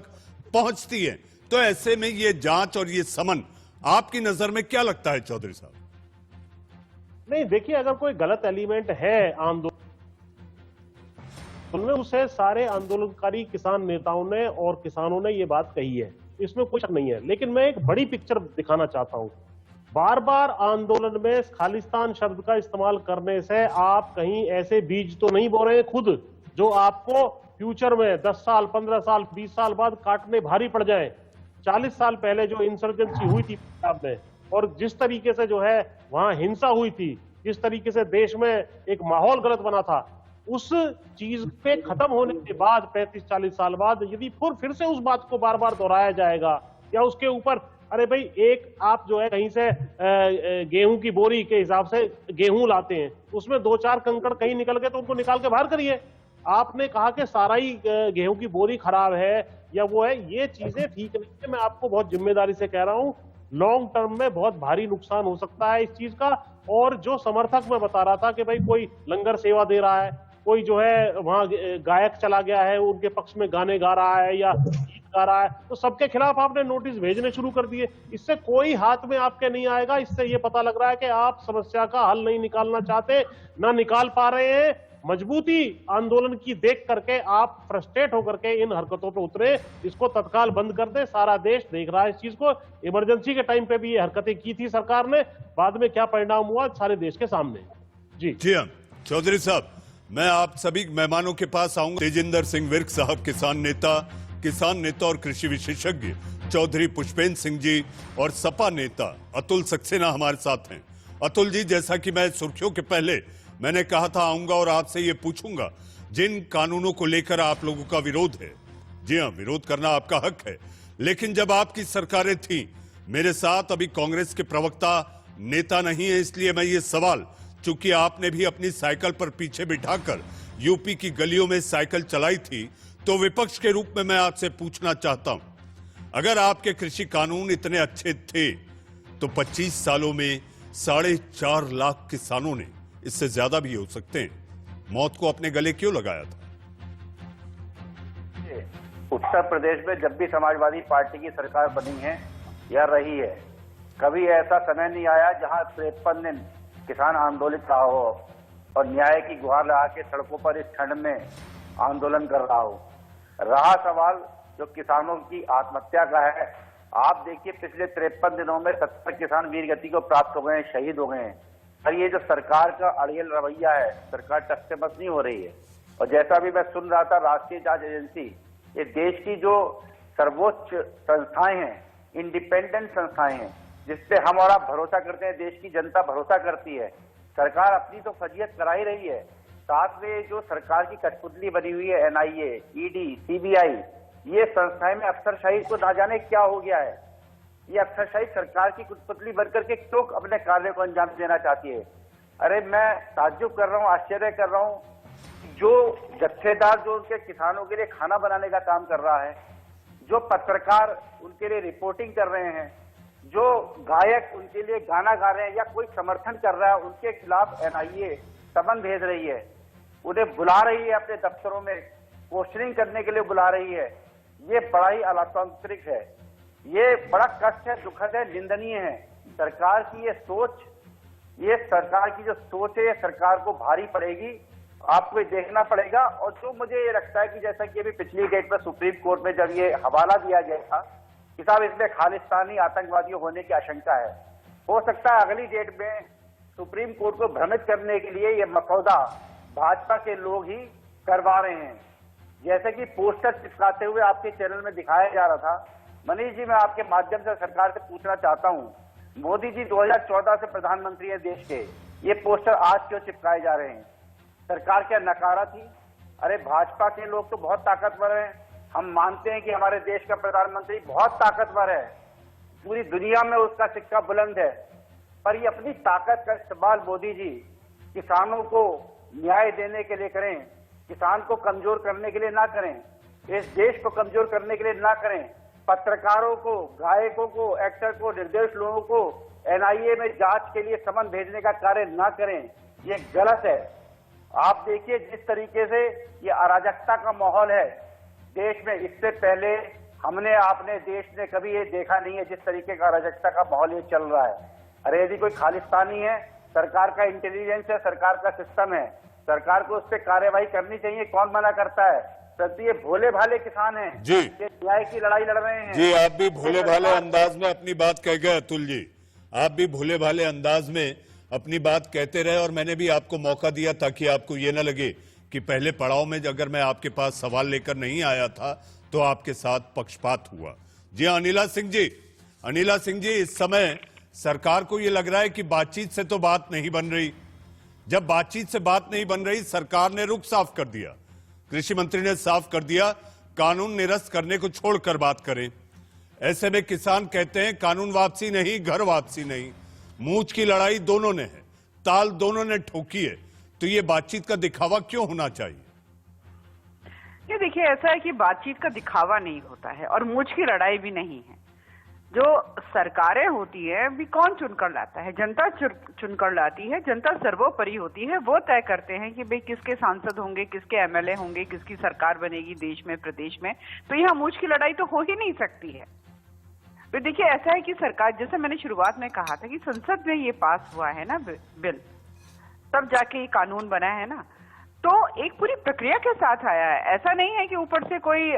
पहुंचती है। तो ऐसे में ये जांच और ये समन आपकी नजर में क्या लगता है चौधरी साहब? नहीं, देखिए, अगर कोई गलत एलिमेंट है आंदोलन में, उसे सारे आंदोलनकारी किसान नेताओं ने और किसानों ने ये बात कही है, इसमें कुछ नहीं है। लेकिन मैं एक बड़ी पिक्चर दिखाना चाहता हूं। बार बार आंदोलन में खालिस्तान शब्द का इस्तेमाल करने से आप कहीं ऐसे बीज तो नहीं बो रहे हैं खुद, जो आपको फ्यूचर में 10 साल, 15 साल, 20 साल बाद काटने भारी पड़ जाए। 40 साल पहले जो इंसर्जेंसी हुई थी पंजाब में, और जिस तरीके से जो है वहां हिंसा हुई थी, जिस तरीके से देश में एक माहौल गलत बना था, उस चीज पे खत्म होने के बाद 35-40 साल बाद यदि फिर से उस बात को बार बार दोहराया जाएगा, या उसके ऊपर, अरे भाई, एक आप जो है कहीं से गेहूं की बोरी के हिसाब से गेहूं लाते हैं, उसमें 2-4 कंकड़ कहीं निकल गए तो उनको निकाल के बाहर करिए। आपने कहा कि सारा ही गेहूं की बोरी खराब है या वो है, ये चीजें ठीक नहीं है। मैं आपको बहुत जिम्मेदारी से कह रहा हूं, लॉन्ग टर्म में बहुत भारी नुकसान हो सकता है इस चीज का। और जो समर्थक मैं बता रहा था कि भाई कोई लंगर सेवा दे रहा है, कोई जो है वहां गायक चला गया है, उनके पक्ष में गाने गा रहा है या गीत गा रहा है, तो सबके खिलाफ आपने नोटिस भेजने शुरू कर दिए। इससे कोई हाथ में आपके नहीं आएगा। इससे ये पता लग रहा है कि आप समस्या का हल नहीं निकालना चाहते, ना निकाल पा रहे हैं। मजबूती आंदोलन की देख करके आप फ्रस्ट्रेट होकर के इन हरकतों पे उतरे। इसको तत्काल बंद कर दे। सारा देश देख रहा है इस चीज को। इमरजेंसी के टाइम पे भी ये हरकतें की थी सरकार ने, बाद में क्या परिणाम हुआ सारे देश के सामने। जी हाँ, चौधरी साहब, मैं आप सभी मेहमानों के पास आऊंगा। तेजिंदर सिंह विर्क साहब, किसान नेता और कृषि विशेषज्ञ चौधरी पुष्पेंद्र सिंह जी, और सपा नेता अतुल सक्सेना हमारे साथ हैं। अतुल जी, जैसा कि मैं सुर्खियों के पहले मैंने कहा था, आऊंगा और आपसे ये पूछूंगा, जिन कानूनों को लेकर आप लोगों का विरोध है, जी हां, विरोध करना आपका हक है, लेकिन जब आपकी सरकारें थी, मेरे साथ अभी कांग्रेस के प्रवक्ता नेता नहीं है, इसलिए मैं ये सवाल, चूंकि आपने भी अपनी साइकिल पर पीछे बिठाकर यूपी की गलियों में साइकिल चलाई थी, तो विपक्ष के रूप में मैं आपसे पूछना चाहता हूं, अगर आपके कृषि कानून इतने अच्छे थे तो 25 सालों में 4.5 लाख किसानों ने, इससे ज्यादा भी हो सकते हैं, मौत को अपने गले क्यों लगाया था? उत्तर प्रदेश में जब भी समाजवादी पार्टी की सरकार बनी है या रही है, कभी ऐसा समय नहीं आया जहां 53 दिन किसान आंदोलित रहा हो और न्याय की गुहार लगा के सड़कों पर इस ठंड में आंदोलन कर रहा हो। रहा सवाल जो किसानों की आत्महत्या का है, आप देखिए पिछले 53 दिनों में 70 किसान वीर गति को प्राप्त हो गए हैं, शहीद हो गए हैं। और ये जो सरकार का अड़ियल रवैया है, सरकार टस से बस नहीं हो रही है। और जैसा भी मैं सुन रहा था, राष्ट्रीय जांच एजेंसी ये देश की जो सर्वोच्च संस्थाएं हैं, इंडिपेंडेंट संस्थाएं हैं, जिसपे हम और आप भरोसा करते हैं, देश की जनता भरोसा करती है। सरकार अपनी तो फजीयत करा ही रही है, साथ में जो सरकार की कठपुतली बनी हुई है NIA, ED, CBI, ये संस्थाएं में अफसरशाही को ना जाने क्या हो गया है। ये अफसरशाही सरकार की कठपुतली बनकर के क्यों अपने कार्य को अंजाम देना चाहती है। अरे मैं ताज्जुब कर रहा हूँ, आश्चर्य कर रहा हूँ, जो जत्थेदार जो उनके किसानों के लिए खाना बनाने का काम कर रहा है, जो पत्रकार उनके लिए रिपोर्टिंग कर रहे हैं, जो गायक उनके लिए गाना गा रहे हैं या कोई समर्थन कर रहा है, उनके खिलाफ NIA समन भेज रही है, उन्हें बुला रही है अपने दफ्तरों में, क्वेश्चनिंग करने के लिए बुला रही है। ये बड़ा ही अलोकतांत्रिक है, ये बड़ा कष्ट है, दुखद है, निंदनीय है। सरकार की ये सोच, ये सरकार की जो सोच है, ये सरकार को भारी पड़ेगी, आपको ये देखना पड़ेगा। और जो मुझे ये लगता है कि जैसा कि अभी पिछली डेट में सुप्रीम कोर्ट में जब ये हवाला दिया गया था कि साहब इसमें खालिस्तानी आतंकवादियों होने की आशंका है, हो सकता है अगली डेट में सुप्रीम कोर्ट को भ्रमित करने के लिए ये मसौदा भाजपा के लोग ही करवा रहे हैं। जैसे कि पोस्टर चिपकाते हुए आपके चैनल में दिखाया जा रहा था। मनीष जी, मैं आपके माध्यम से सरकार से पूछना चाहता हूं, मोदी जी 2014 से प्रधानमंत्री है देश के, ये पोस्टर आज क्यों चिपकाए जा रहे हैं? सरकार क्या नकारा थी? अरे भाजपा के लोग तो बहुत ताकतवर हैं, हम मानते हैं कि हमारे देश का प्रधानमंत्री बहुत ताकतवर है, पूरी दुनिया में उसका सिक्का बुलंद है, पर ये अपनी ताकत का इस्तेमाल मोदी जी किसानों को न्याय देने के लिए करें, किसान को कमजोर करने के लिए ना करें, इस देश को कमजोर करने के लिए ना करें, पत्रकारों को, गायकों को, एक्टर को, निर्दोष लोगों को NIA में जांच के लिए समन भेजने का कार्य ना करें, ये गलत है। आप देखिए जिस तरीके से ये अराजकता का माहौल है देश में, इससे पहले हमने आपने देश ने कभी ये देखा नहीं है जिस तरीके का अराजकता का माहौल ये चल रहा है। अरे यदि कोई खालिस्तानी है, सरकार का इंटेलिजेंस है, सरकार का सिस्टम है, सरकार को उस पर कार्यवाही करनी चाहिए, कौन मना करता है? परंतु ये भोले भाले किसान हैं जी, ये न्याय की लड़ाई लड़ रहे हैं। जी, आप भी भोले भाले अंदाज में अपनी बात कह गए अतुल जी, आप भी भोले भाले अंदाज में अपनी बात कहते रहे और मैंने भी आपको मौका दिया ताकि आपको ये ना लगे कि पहले पड़ाव में अगर मैं आपके पास सवाल लेकर नहीं आया था तो आपके साथ पक्षपात हुआ। जी अनिला सिंह जी, इस समय सरकार को यह लग रहा है कि बातचीत से तो बात नहीं बन रही। जब बातचीत से बात नहीं बन रही, सरकार ने रुख साफ कर दिया, कृषि मंत्री ने साफ कर दिया कानून निरस्त करने को छोड़कर बात करें। ऐसे में किसान कहते हैं कानून वापसी नहीं, घर वापसी नहीं, मूंछ की लड़ाई दोनों ने है, ताल दोनों ने ठोकी है, तो ये बातचीत का दिखावा क्यों होना चाहिए? ये देखिए, ऐसा है कि बातचीत का दिखावा नहीं होता है और मूंछ की लड़ाई भी नहीं है। जो सरकारें होती है भी कौन चुनकर लाता है? जनता चुनकर लाती है। जनता सर्वोपरि होती है, वो तय करते हैं कि भाई किसके सांसद होंगे, किसके MLA होंगे, किसकी सरकार बनेगी देश में, प्रदेश में। तो यहाँ मूंछ की लड़ाई तो हो ही नहीं सकती है। तो देखिए, ऐसा है कि सरकार, जैसे मैंने शुरुआत में कहा था कि संसद में ये पास हुआ है ना बिल, तब जाके ये कानून बना है ना, तो एक पूरी प्रक्रिया के साथ आया है। ऐसा नहीं है कि ऊपर से कोई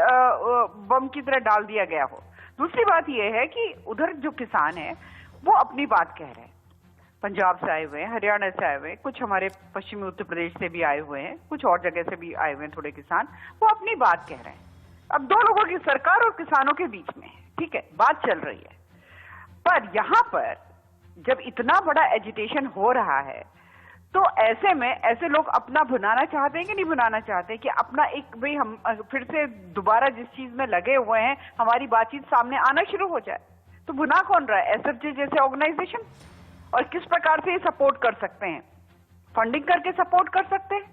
बम की तरह डाल दिया गया हो। दूसरी बात यह है कि उधर जो किसान है वो अपनी बात कह रहे हैं, पंजाब से आए हुए हैं, हरियाणा से आए हुए हैं, कुछ हमारे पश्चिमी उत्तर प्रदेश से भी आए हुए हैं, कुछ और जगह से भी आए हुए हैं थोड़े किसान, वो अपनी बात कह रहे हैं। अब दो लोगों की, सरकार और किसानों के बीच में, ठीक है, बात चल रही है। पर यहाँ पर जब इतना बड़ा एजिटेशन हो रहा है तो ऐसे में ऐसे लोग अपना भुनाना चाहते हैं कि नहीं भुनाना चाहते कि अपना एक, भाई हम फिर से दोबारा जिस चीज में लगे हुए हैं हमारी बातचीत सामने आना शुरू हो जाए। तो भुना कौन रहा है? SFJ जैसे ऑर्गेनाइजेशन। और किस प्रकार से ये सपोर्ट कर सकते हैं? फंडिंग करके सपोर्ट कर सकते हैं,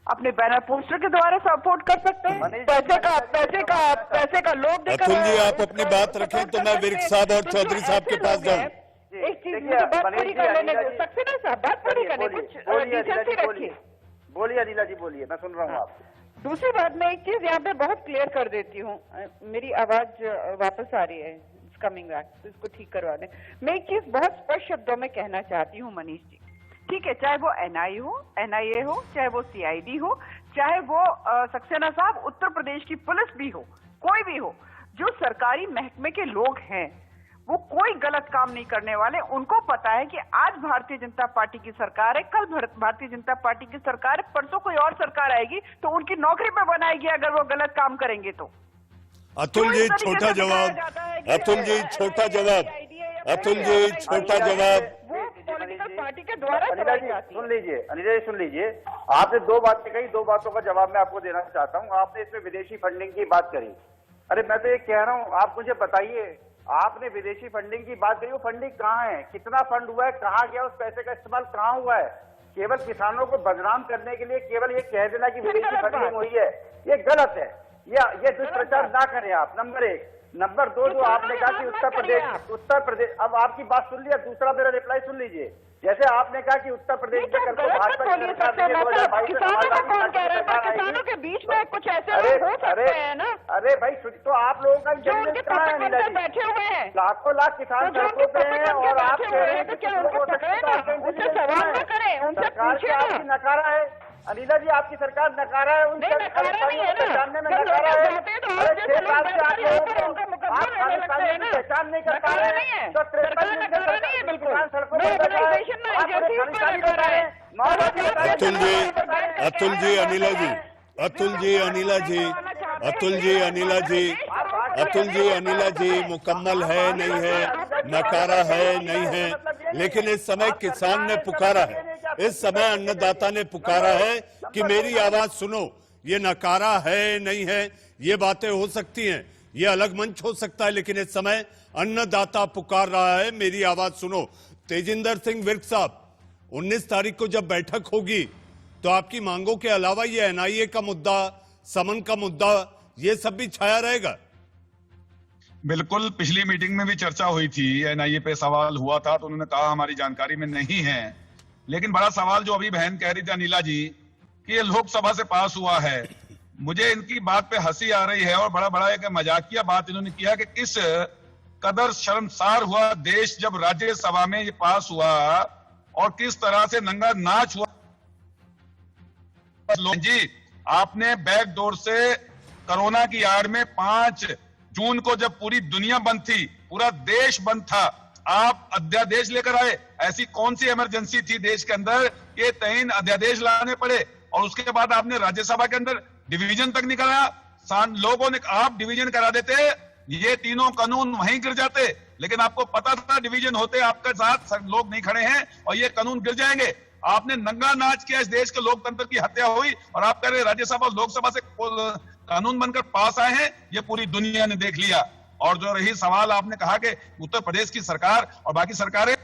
अपने बैनर पोस्टर के द्वारा सपोर्ट कर सकते हैं, पैसे का लोग देकर। अतुल जी, आप अपनी बात रखें तो मैं विर्क साहब और चौधरी साहब के पास जाऊं। एक चीज मुझे बात पूरी कर लेने दो, सक्सेना साहब बात पूरी करने, कुछ डिसेंसी रखिए। बोलिए अनिला जी, बोलिए, मैं सुन रहा हूँ आप। दूसरी बात, मैं एक चीज यहाँ पे बहुत क्लियर कर देती हूँ, मेरी आवाज वापस आ रही है, कमिंग बैक, तो इसको ठीक करवा दें। मैं एक चीज बहुत स्पष्ट शब्दों में कहना चाहती हूँ मनीष जी, ठीक है, चाहे वो NIA हो, चाहे वो CID हो, चाहे वो सक्सेना साहब उत्तर प्रदेश की पुलिस भी हो, कोई भी हो, जो सरकारी महकमे के लोग हैं वो कोई गलत काम नहीं करने वाले। उनको पता है कि आज भारतीय जनता पार्टी की सरकार है, कल भारतीय जनता पार्टी की सरकार है, परसों कोई और सरकार आएगी तो उनकी नौकरी पे बनाएगी अगर वो गलत काम करेंगे तो। अतुल जी छोटा जवाब, अतुल जी छोटा जवाब, अतुल जी छोटा जवाब। पॉलिटिकल पार्टी के द्वारा कराई जाती है। अनिला जी सुन लीजिए, आपने दो बातें कही, दो बातों का जवाब मैं आपको देना चाहता हूँ। आपने इसमें विदेशी फंडिंग की बात करी। अरे मैं तो ये कह रहा हूँ, आप मुझे बताइए, आपने विदेशी फंडिंग की बात करी, वो फंडिंग कहाँ है, कितना फंड हुआ है, कहाँ गया, उस पैसे का इस्तेमाल कहाँ हुआ है? केवल किसानों को बदनाम करने के लिए केवल ये कह देना कि विदेशी फंडिंग हुई है, ये गलत है। ये दुष्प्रचार ना करें आप, नंबर एक। नंबर दो, जो आपने कहा कि उत्तर प्रदेश, अब आपकी बात सुन लिया, दूसरा मेरा रिप्लाई सुन लीजिए। जैसे आपने कहा कि उत्तर प्रदेश में कल को भाजपा की सरकार नहीं है, 2022 किसानों के बीच में कुछ ऐसे लोग हो सकते हैं ना। अरे भाई, तो आप लोगों का इंटेलिजेंस कहाँ है? अनिला जी, बैठे हुए हैं, लाखों लाख किसान सड़कों पे हैं और आप कह रहे हैं कि क्या उनसे सवाल न करें, उनसे पूछे ना। आपकी नकारा है अनिला जी, आपकी सरकार नकारा है, उन पहचानने में नकारा है। अरे 6 साल से आप लोगों को आप खालिस्तानियों की पहचान नहीं कर पा रहे हैं, तो 53 दिन से किसान सड़कों पर बैठा है, आप खालिस्तानी कर रहे हैं। अतुल जी अनिला जी, अतुल जी अनिला जी, अतुल जी अनिला जी, अतुल जी अनिला जी, मुकम्मल है नहीं है, नकारा है नहीं है, लेकिन इस समय किसान ने पुकारा है, इस समय अन्नदाता ने पुकारा है कि मेरी आवाज सुनो। ये नकारा है नहीं है, ये बातें हो सकती हैं, ये अलग मंच हो सकता है, लेकिन इस समय अन्नदाता पुकार रहा है मेरी आवाज सुनो। तेजिंदर सिंह विर्क साहब, 19 तारीख को जब बैठक होगी तो आपकी मांगों के अलावा ये एनआईए का मुद्दा, समन का मुद्दा, ये सब भी छाया रहेगा। बिल्कुल, पिछली मीटिंग में भी चर्चा हुई थी, एनआईए पे सवाल हुआ था, तो उन्होंने कहा हमारी जानकारी में नहीं है। लेकिन बड़ा सवाल जो अभी बहन कह रही थी अनिला जी, कि ये लोकसभा से पास हुआ है, मुझे इनकी बात पे हंसी आ रही है और बड़ा बड़ा एक मजाकिया बात इन्होंने किया कि किस कदर शर्मसार हुआ देश जब राज्यसभा में ये पास हुआ और किस तरह से नंगा नाच हुआ। जी, आपने बैकडोर से कोरोना की आड़ में 5 जून को जब पूरी दुनिया बंद थी, पूरा देश बंद था, आप अध्यादेश लेकर आए। ऐसी कौन सी इमरजेंसी थी देश के अंदर कि 3 अध्यादेश लाने पड़े? और उसके बाद आपने राज्यसभा के अंदर डिवीजन तक निकाला। लोगों ने, आप डिवीजन करा देते, ये तीनों कानून वहीं गिर जाते, लेकिन आपको पता था डिवीजन होते आपके साथ लोग नहीं खड़े हैं और ये कानून गिर जाएंगे। आपने नंगा नाच किया, इस देश के लोकतंत्र की हत्या हुई और आप कह रहे राज्यसभा और लोकसभा से कानून बनकर पास आए हैं, ये पूरी दुनिया ने देख लिया। और जो रही सवाल, आपने कहा कि उत्तर प्रदेश की सरकार और बाकी सरकारें,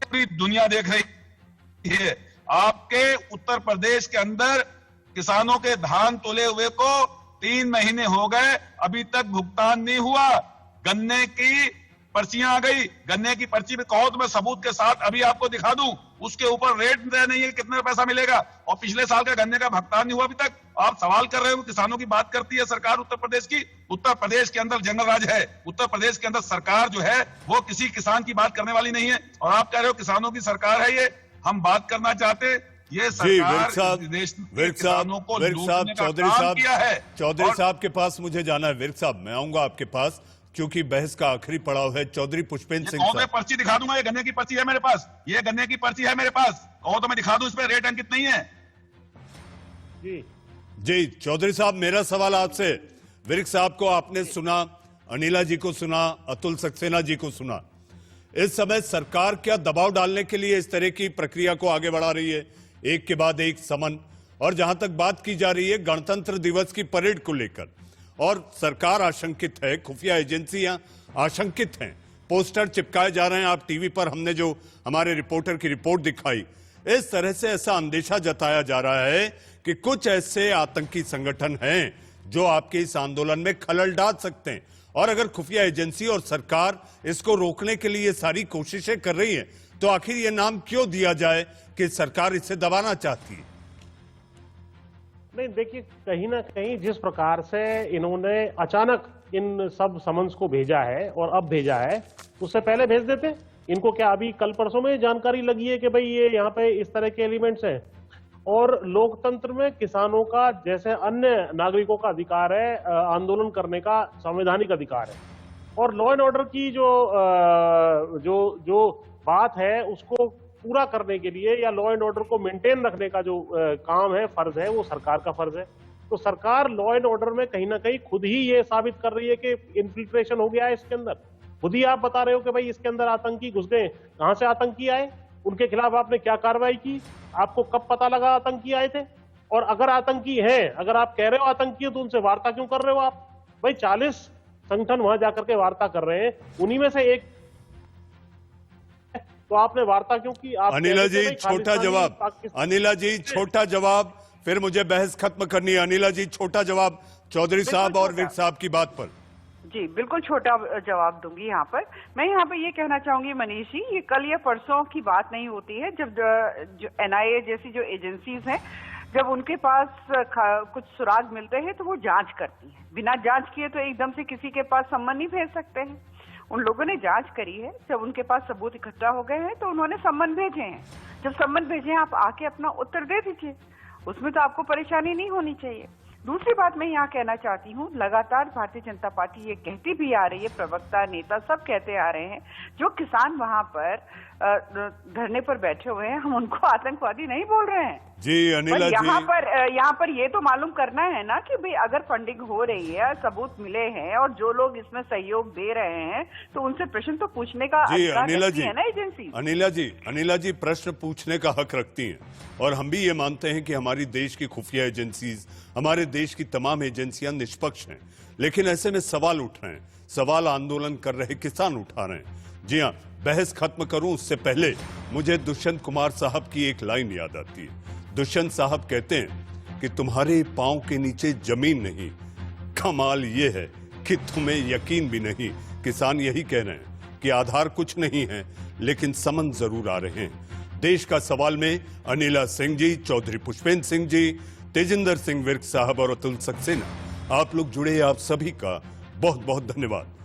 पूरी दुनिया देख रही है। आपके उत्तर प्रदेश के अंदर किसानों के धान तोले हुए को 3 महीने हो गए, अभी तक भुगतान नहीं हुआ। गन्ने की पर्चियां आ गई, गन्ने की पर्ची पे कहो तो मैं सबूत के साथ अभी आपको दिखा दूं, उसके ऊपर रेट नहीं है कितना पैसा मिलेगा, और पिछले साल का गन्ने का भुगतान नहीं हुआ अभी तक। आप सवाल कर रहे हो, किसानों की बात करती है सरकार उत्तर प्रदेश की। उत्तर प्रदेश के अंदर जंगल राज है, उत्तर प्रदेश के अंदर सरकार जो है वो किसी किसान की बात करने वाली नहीं है। और आप कह रहे हो किसानों की सरकार है, ये हम बात करना चाहते, ये सरकार देश किसानों को लूटने का काम किया है। चौधरी साहब के पास मुझे जाना है। विर्क साहब, मैं आऊंगा आपके पास क्योंकि बहस का आखिरी पड़ाव है। चौधरी पुष्पेंद्र सिंह साहब, पर्ची दिखा दूंगा, ये गन्ने की पर्ची है मेरे पास, ये गन्ने की पर्ची है मेरे पास, कहो तो मैं दिखा दूं इस पे रेट अंकित नहीं है। जी चौधरी साहब, मेरा सवाल आपसे, विर्क साहब को आपने सुना, अनिला जी को सुना, अतुल सक्सेना जी को सुना, इस समय सरकार क्या दबाव डालने के लिए इस तरह की प्रक्रिया को आगे बढ़ा रही है, एक के बाद एक समन? और जहां तक बात की जा रही है गणतंत्र दिवस की परेड को लेकर, और सरकार आशंकित है, खुफिया एजेंसियां आशंकित हैं, पोस्टर चिपकाए जा रहे हैं, आप टीवी पर हमने जो हमारे रिपोर्टर की रिपोर्ट दिखाई, इस तरह से ऐसा अंदेशा जताया जा रहा है कि कुछ ऐसे आतंकी संगठन हैं जो आपके इस आंदोलन में खलल डाल सकते हैं। और अगर खुफिया एजेंसी और सरकार इसको रोकने के लिए सारी कोशिशें कर रही है, तो आखिर ये नाम क्यों दिया जाए कि सरकार इसे दबाना चाहती है? नहीं, देखिए, कहीं ना कहीं जिस प्रकार से इन्होंने अचानक इन सब समन्स को भेजा है और अब भेजा है, उससे पहले भेज देते। इनको क्या अभी कल परसों में जानकारी लगी है कि भाई ये यहाँ पे इस तरह के एलिमेंट्स हैं? और लोकतंत्र में किसानों का जैसे अन्य नागरिकों का अधिकार है, आंदोलन करने का संवैधानिक अधिकार है, और लॉ एंड ऑर्डर की जो बात है उसको पूरा करने के लिए या लॉ एंड ऑर्डर को मेंटेन रखने का जो काम है, फर्ज है, वो सरकार का फर्ज है। तो सरकार लॉ एंड ऑर्डर में कहीं ना कहीं खुद ही ये साबित कर रही है कि इन्फिल्ट्रेशन हो गया है इसके अंदर। खुद ही आप बता रहे हो कि भाई इसके अंदर आतंकी घुस गए। कहां से आतंकी आए, उनके खिलाफ आपने क्या कार्रवाई की, आपको कब पता लगा आतंकी आए थे? और अगर आतंकी हैं, अगर आप कह रहे हो आतंकी है, तो उनसे वार्ता क्यों कर रहे हो आप? भाई 40 संगठन वहां जाकर के वार्ता कर रहे हैं, उन्हीं में से एक, तो आपने वार्ता क्यों की? आप अनिला जी छोटा जवाब, अनिला जी छोटा जवाब, फिर मुझे बहस खत्म करनी है। अनिला जी छोटा जवाब चौधरी साहब और विर्क साहब की बात पर। जी बिल्कुल छोटा जवाब दूंगी। यहाँ पर मैं यहाँ पे ये कहना चाहूंगी मनीष जी, ये कल या परसों की बात नहीं होती है जब जो NIA जैसी जो एजेंसीज हैं, जब उनके पास कुछ सुराग मिलते हैं तो वो जांच करती हैं। बिना जांच किए तो एकदम से किसी के पास सम्मन नहीं भेज सकते हैं। उन लोगों ने जांच करी है, जब उनके पास सबूत इकट्ठा हो गए हैं तो उन्होंने सम्मन भेजे हैं। जब सम्मन भेजे हैं आप आके अपना उत्तर दे दीजिए, उसमें तो आपको परेशानी नहीं होनी चाहिए। दूसरी बात मैं यहाँ कहना चाहती हूँ, लगातार भारतीय जनता पार्टी ये कहती भी आ रही है, प्रवक्ता नेता सब कहते आ रहे हैं, जो किसान वहां पर धरने पर बैठे हुए हैं, हम उनको आतंकवादी नहीं बोल रहे हैं जी। अनिला जी यहाँ पर ये तो मालूम करना है ना कि भाई अगर फंडिंग हो रही है, सबूत मिले हैं और जो लोग इसमें सहयोग दे रहे हैं, तो उनसे प्रश्न तो पूछने का अधिकार रखती है ना एजेंसी। अनिला जी प्रश्न पूछने का हक रखती हैं, और हम भी ये मानते हैं कि हमारी देश की खुफिया एजेंसीज, हमारे देश की तमाम एजेंसियां निष्पक्ष हैं। लेकिन ऐसे में सवाल उठ रहे हैं, सवाल आंदोलन कर रहे किसान उठा रहे हैं। जी हाँ, बहस खत्म करूं उससे पहले मुझे दुष्यंत कुमार साहब की एक लाइन याद आती है। दुष्यंत साहब कहते हैं कि तुम्हारे पांव के नीचे जमीन नहीं, कमाल ये है कि तुम्हें यकीन भी नहीं। किसान यही कह रहे हैं कि आधार कुछ नहीं है, लेकिन समन जरूर आ रहे हैं। देश का सवाल में अनिला सिंह जी, चौधरी पुष्पेंद्र सिंह जी, तेजिंदर सिंह विर्क साहब और अतुल सक्सेना, आप लोग जुड़े, आप सभी का बहुत बहुत धन्यवाद।